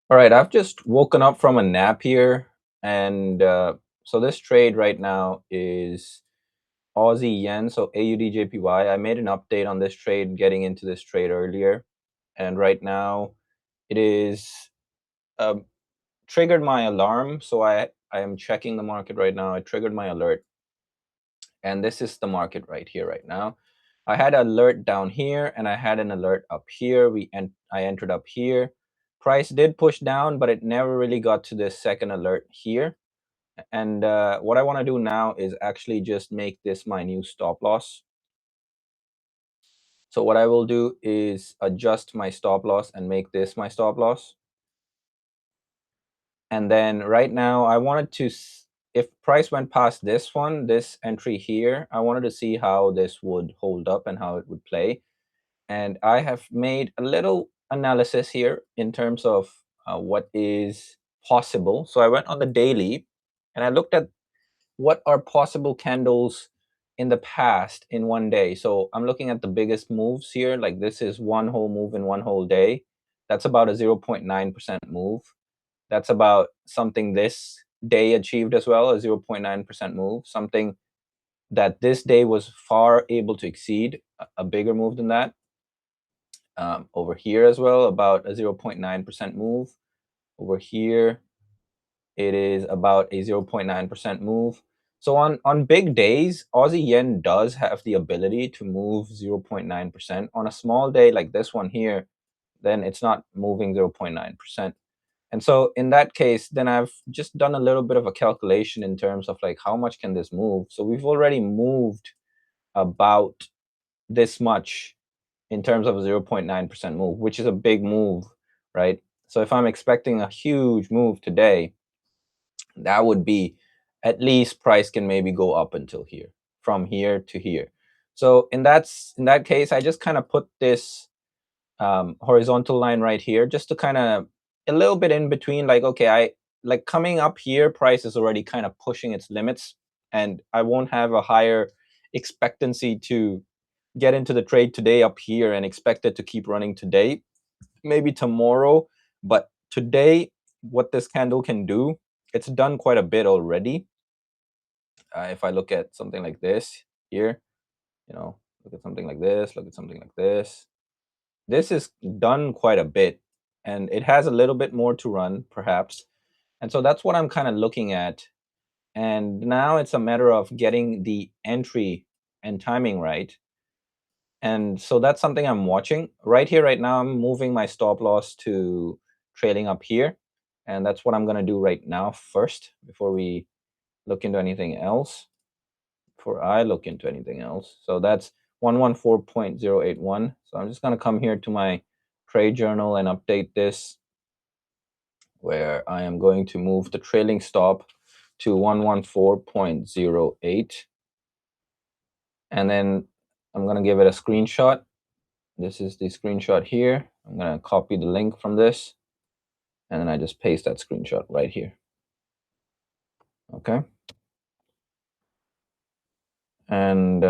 All right, I've just woken up from a nap here, and so this trade right now is Aussie yen, so AUD I made an update on this trade, getting into this trade earlier, and right now it is um, triggered my alarm. So I am checking the market right now. I triggered my alert, and this is the market right here right now. I had an alert down here, and I had an alert up here. I entered up here. Price did push down, but it never really got to the second alert here. And what I want to do now is actually just make this my new stop loss. So what I will do is adjust my stop loss and make this my stop loss. And then right now I wanted to, if price went past this one, this entry here, I wanted to see how this would hold up and how it would play. And I have made a little analysis here in terms of what is possible. So I went on the daily and I looked at what are possible candles in the past in one day. So I'm looking at the biggest moves here. Like this is one whole move in one whole day. That's about a 0.9% move. That's about something this day achieved as well, a 0.9% move, something that this day was far able to exceed a bigger move than that. Over here as well, about a 0.9% move. Over here, it is about a 0.9% move. So on big days, Aussie yen does have the ability to move 0.9%. On a small day like this one here, then it's not moving 0.9%. And so in that case, then I've just done a little bit of a calculation in terms of like how much can this move. So we've already moved about this much in terms of a 0.9% move, which is a big move, right? So if I'm expecting a huge move today, that would be at least price can maybe go up until here, from here to here. So in that case, I just kind of put this horizontal line right here just to kind of a little bit in between. Like, okay, I like coming up here, price is already kind of pushing its limits, and I won't have a higher expectancy to get into the trade today up here and expect it to keep running today, maybe tomorrow. But today, what this candle can do, it's done quite a bit already. If I look at something like this here, look at something like this, look at something like this is done quite a bit, and it has a little bit more to run perhaps. And so that's what I'm kind of looking at. And now it's a matter of getting the entry and timing right. And so that's something I'm watching. Right here, right now, I'm moving my stop loss to trailing up here. And that's what I'm going to do right now first before we look into anything else. Before I look into anything else. So that's 114.081. So I'm just going to come here to my trade journal and update this, where I am going to move the trailing stop to 114.08. And then I'm going to give it a screenshot. This is the screenshot here. I'm going to copy the link from this, and then I just paste that screenshot right here. Okay. And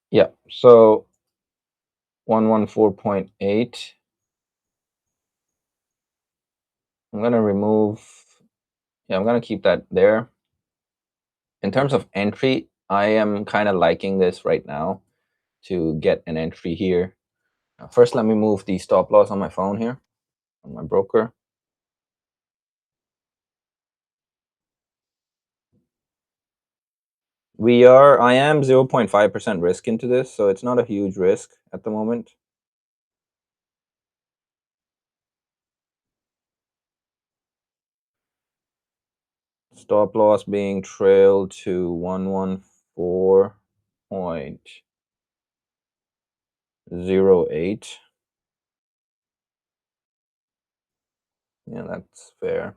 yeah, so 114.8. I'm going to remove, yeah, I'm going to keep that there. In terms of entry, I am kind of liking this right now to get an entry here. First, let me move the stop loss on my phone here, on my broker. I am 0.5% risk into this, so it's not a huge risk at the moment. Stop loss being trailed to 114.08. Yeah, that's fair.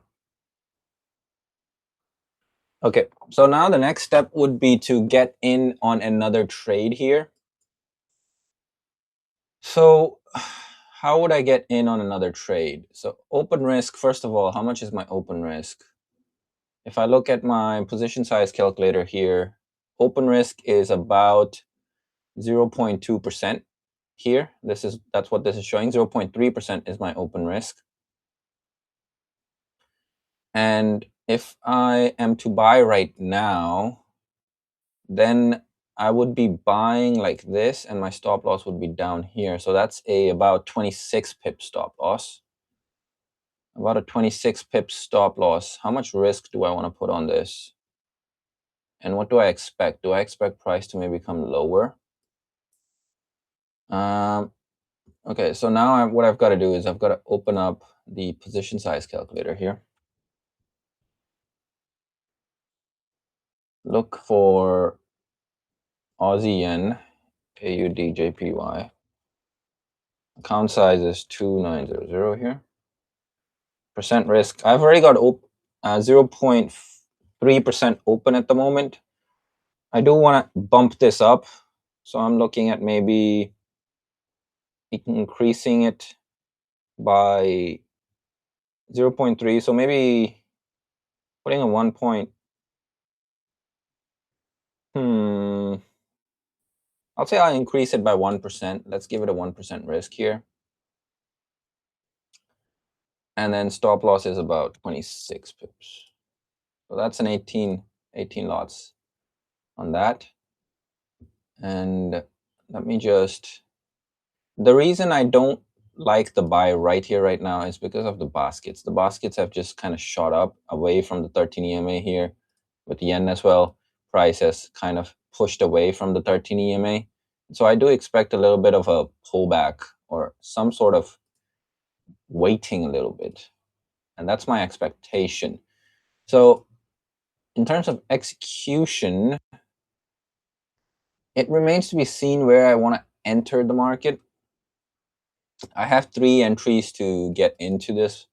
Okay, so now the next step would be to get in on another trade here. So how would I get in on another trade? So open risk, first of all, how much is my open risk? If I look at my position size calculator here, open risk is about 0.2%. here. That's what this is showing. 0.3% is my open risk. And if I am to buy right now, then I would be buying like this, and my stop loss would be down here. So that's about 26 pip stop loss. About a 26 pip stop loss. How much risk do I want to put on this? And what do I expect? Do I expect price to maybe come lower? Okay, so now what I've got to do is I've got to open up the position size calculator here. Look for Aussie Yen, AUD, JPY. Account size is 2900 here. Percent risk. I've already got 0.3% open at the moment. I do want to bump this up, so I'm looking at maybe increasing it by 0.3. So maybe putting a 1 point. I'll say I'll increase it by 1%. Let's give it a 1% risk here. And then stop loss is about 26 pips. So that's an 18 lots on that. And let me just, the reason I don't like the buy right here right now is because of the baskets. The baskets have just kind of shot up away from the 13 EMA here with the yen as well. Price has kind of pushed away from the 13 EMA. So I do expect a little bit of a pullback or some sort of waiting a little bit. And that's my expectation. So in terms of execution, it remains to be seen where I want to enter the market. I have 3 entries to get into this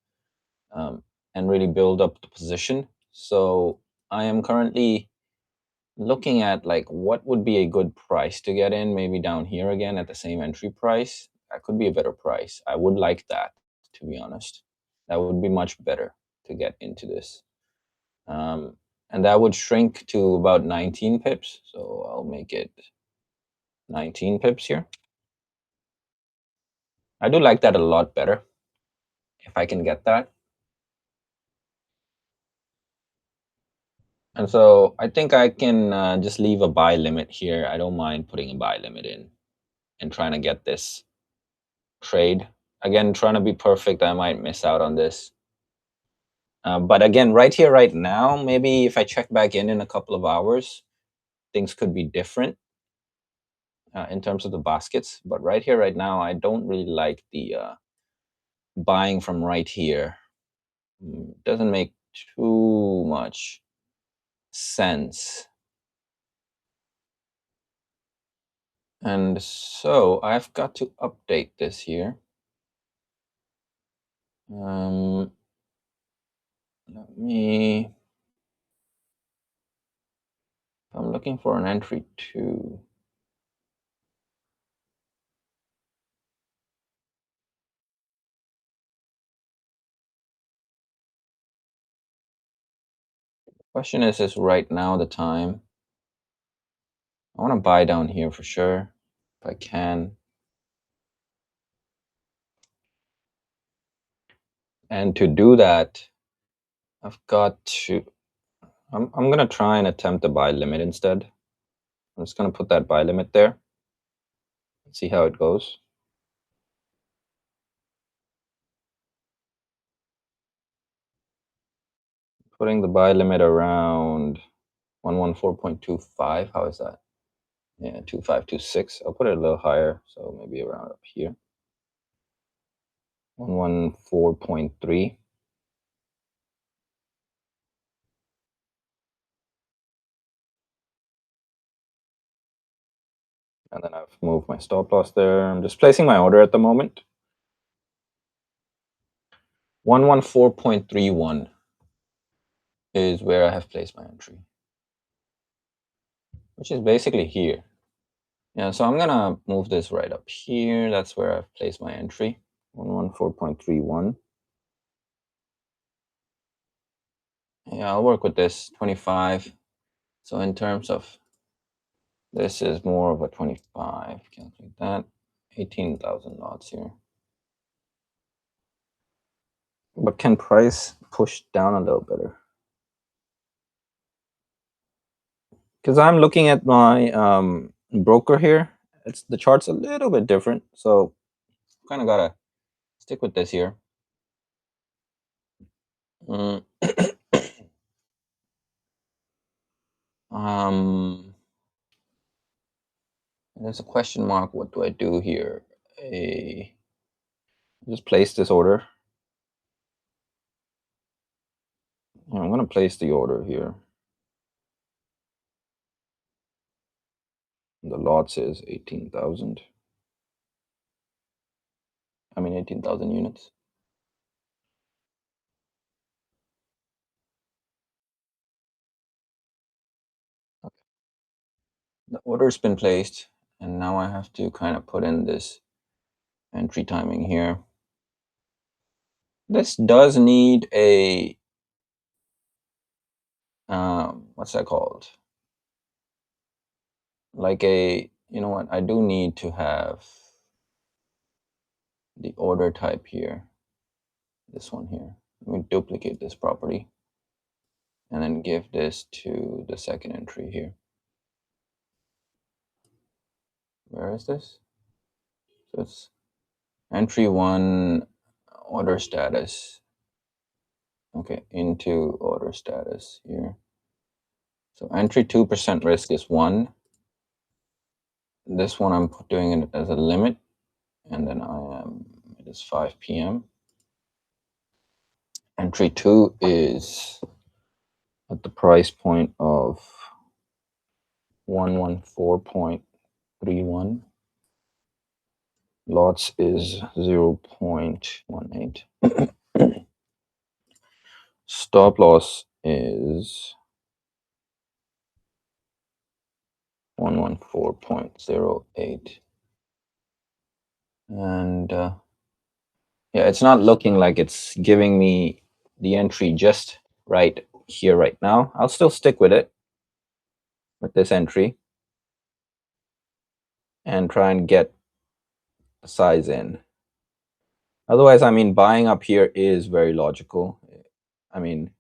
and really build up the position. So I am currently looking at like what would be a good price to get in, maybe down here again at the same entry price. That could be a better price. I would like that, to be honest. That would be much better to get into this. And that would shrink to about 19 pips. So I'll make it 19 pips here. I do like that a lot better if I can get that. And so I think I can just leave a buy limit here. I don't mind putting a buy limit in and trying to get this trade. Again, trying to be perfect, I might miss out on this. But again, right here, right now, maybe if I check back in a couple of hours, things could be different in terms of the baskets. But right here, right now, I don't really like the buying from right here. Doesn't make too much sense. And so I've got to update this here. Let me, I'm looking for an entry too. Question is right now the time? I want to buy down here for sure, if I can. And to do that, I've got to, I'm going to try and attempt a buy limit instead. I'm just going to put that buy limit there. See how it goes. Putting the buy limit around 114.25. How is that? Yeah, 2526. I'll put it a little higher, so maybe around up here. 114.3. And then I've moved my stop loss there. I'm just placing my order at the moment. 114.31 is where I have placed my entry, which is basically here. Yeah, so I'm gonna move this right up here. That's where I've placed my entry, 114.31. Yeah, I'll work with this 25. So in terms of, this is more of a 25. Calculate that. 18,000 lots here. But can price push down a little better? Because I'm looking at my broker here. It's the chart's a little bit different, so kind of gotta stick with this here. Mm. um, there's a question mark. What do I do here? Just place this order. I'm gonna place the order here. The lot says 18,000. I mean 18,000 units. Okay. The order's been placed, and now I have to kind of put in this entry timing here. This does need a what's that called? Like a, you know what? I do need to have the order type here. This one here. Let me duplicate this property and then give this to the second entry here. Where is this? So it's entry one, order status. Okay, into order status here. So entry 2% risk is 1. This one I'm doing it as a limit, and then it is 5 p.m. Entry 2 is at the price point of 114.31. Lots is 0.18. Stop loss is 114.08. And yeah, it's not looking like it's giving me the entry just right here right now. I'll still stick with it, with this entry, and try and get a size in. Otherwise, I mean, buying up here is very logical. I mean,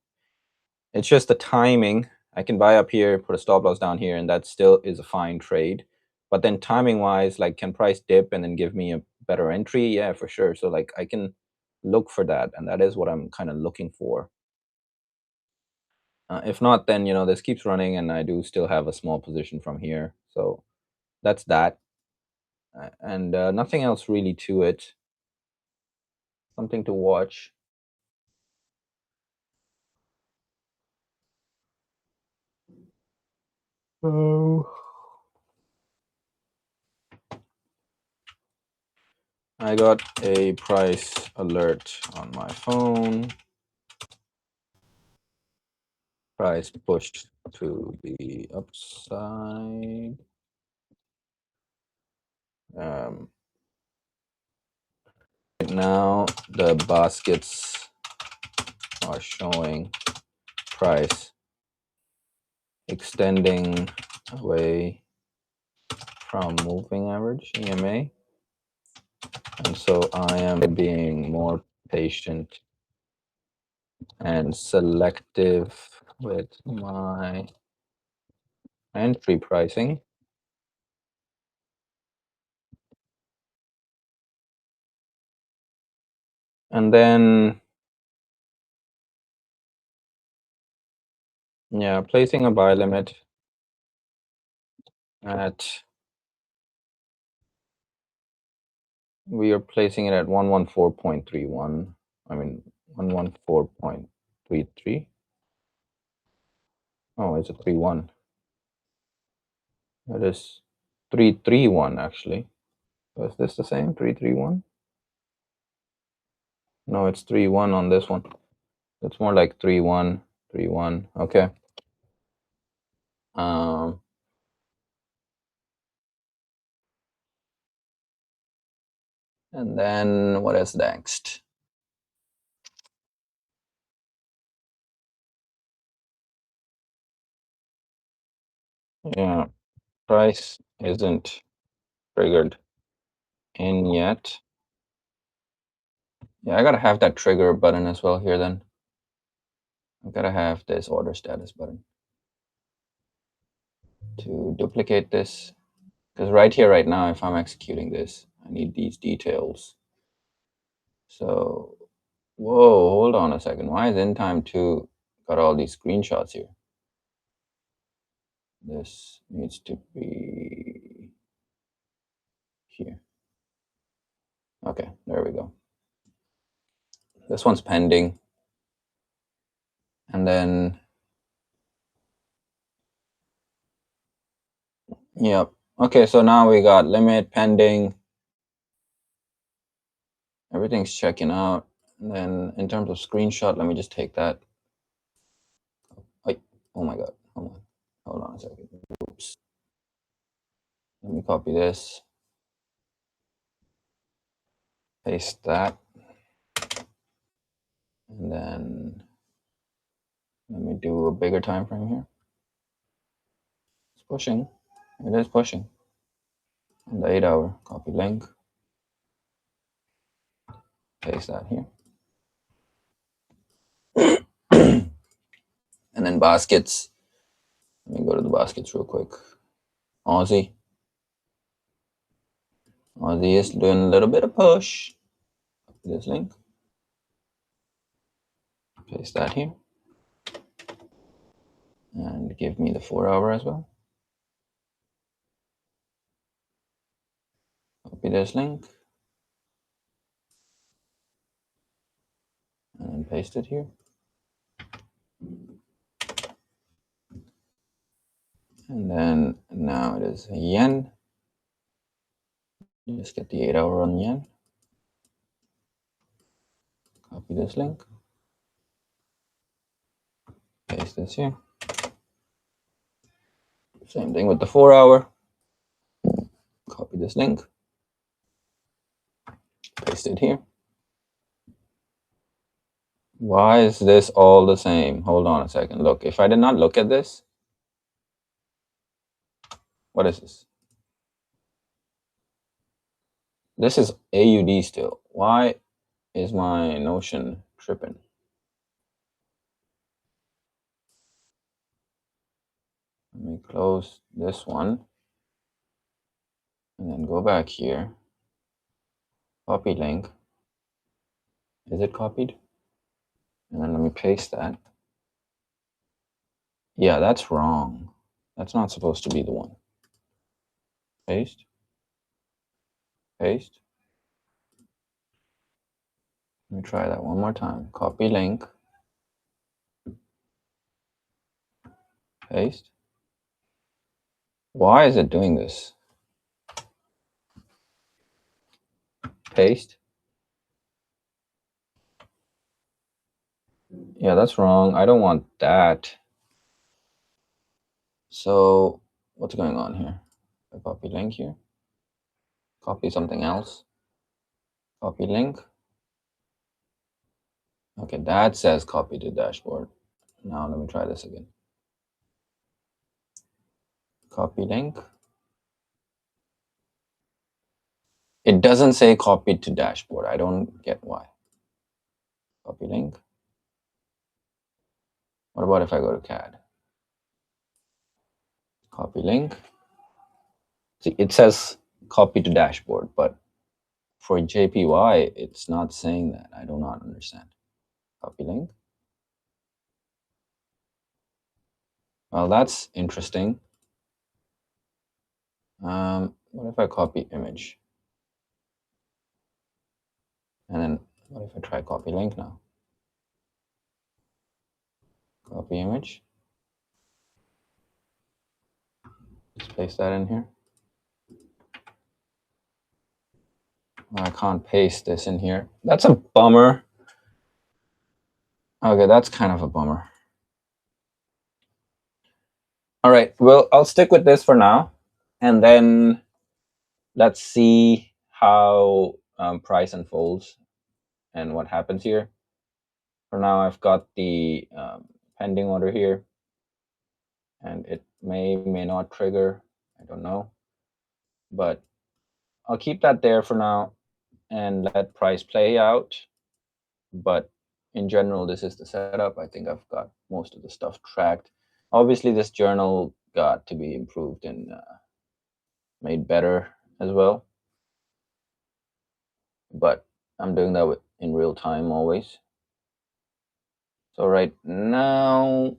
it's just the timing. I can buy up here, put a stop loss down here, and that still is a fine trade. But then timing wise, like, can price dip and then give me a better entry? Yeah, for sure. So like I can look for that, and that is what I'm kind of looking for. If not, then this keeps running, and I do still have a small position from here. So that's that, and nothing else really to it. Something to watch. Oh. I got a price alert on my phone. Price pushed to the upside. Right now, the baskets are showing price extending away from moving average, EMA. And so I am being more patient and selective with my entry pricing. And then, yeah, placing a buy limit at, we are placing it at 114.31. I mean, 114.33. Oh, it's a 3-1. It is 3-3-1 actually. Is this the same? 3-3-1? No, it's 3-1 on this one. It's more like 3-1, 3-1. Okay. Um, and then what is next? Yeah, price isn't triggered. in yet. Yeah, I gotta have that trigger button as well here then. I gotta have this order status button to duplicate this. Because right here, right now, if I'm executing this, I need these details. So, whoa, hold on a second. Why is InTime2 got all these screenshots here? This needs to be here. Okay, there we go. This one's pending. And then, yep. Okay, so now we got limit, pending. Everything's checking out. And then in terms of screenshot, let me just take that. Oh my God, hold on a second. Oops. Let me copy this. Paste that. And then let me do a bigger time frame here. It's pushing. It is pushing. And the 8 hour, copy link. Paste that here. And then baskets. Let me go to the baskets real quick. Aussie. Aussie is doing a little bit of push. Copy this link. Paste that here. And give me the 4 hour as well. Copy this link. And paste it here. And then now it is yen. Just get the 8 hour on yen. Copy this link. Paste this here. Same thing with the 4 hour. Copy this link. Paste it here. Why is this all the same? Hold on a second. Look, if I did not look at this, what is this? This is AUD still. Why is my Notion tripping? Let me close this one and then go back here. Copy link. Is it copied? And then let me paste that. Yeah, that's wrong. That's not supposed to be the one. Paste. Paste. Let me try that one more time. Copy link. Paste. Why is it doing this? Paste. Yeah, that's wrong. I don't want that. So what's going on here? I copy link here. Copy something else. Copy link. Okay, that says copy to dashboard. Now let me try this again. Copy link. It doesn't say copy to dashboard. I don't get why. Copy link. What about if I go to CAD? Copy link. See, it says copy to dashboard, but for JPY, it's not saying that. I do not understand. Copy link. Well, that's interesting. What if I copy image? And then what if I try copy link now? Copy image. Just paste that in here. I can't paste this in here. That's a bummer. Okay, that's kind of a bummer. All right, well, I'll stick with this for now. And then let's see how price unfolds and what happens here. For now, I've got the pending order here. And it may not trigger. I don't know. But I'll keep that there for now and let price play out. But in general, this is the setup. I think I've got most of the stuff tracked. Obviously, this journal got to be improved and made better as well. But I'm doing that in real time always. So right now,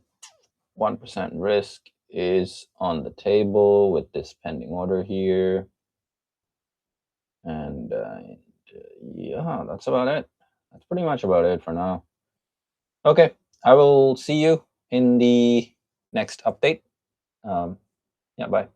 1% risk is on the table with this pending order here. And yeah, that's about it. That's pretty much about it for now. Okay, I will see you in the next update. Yeah, bye.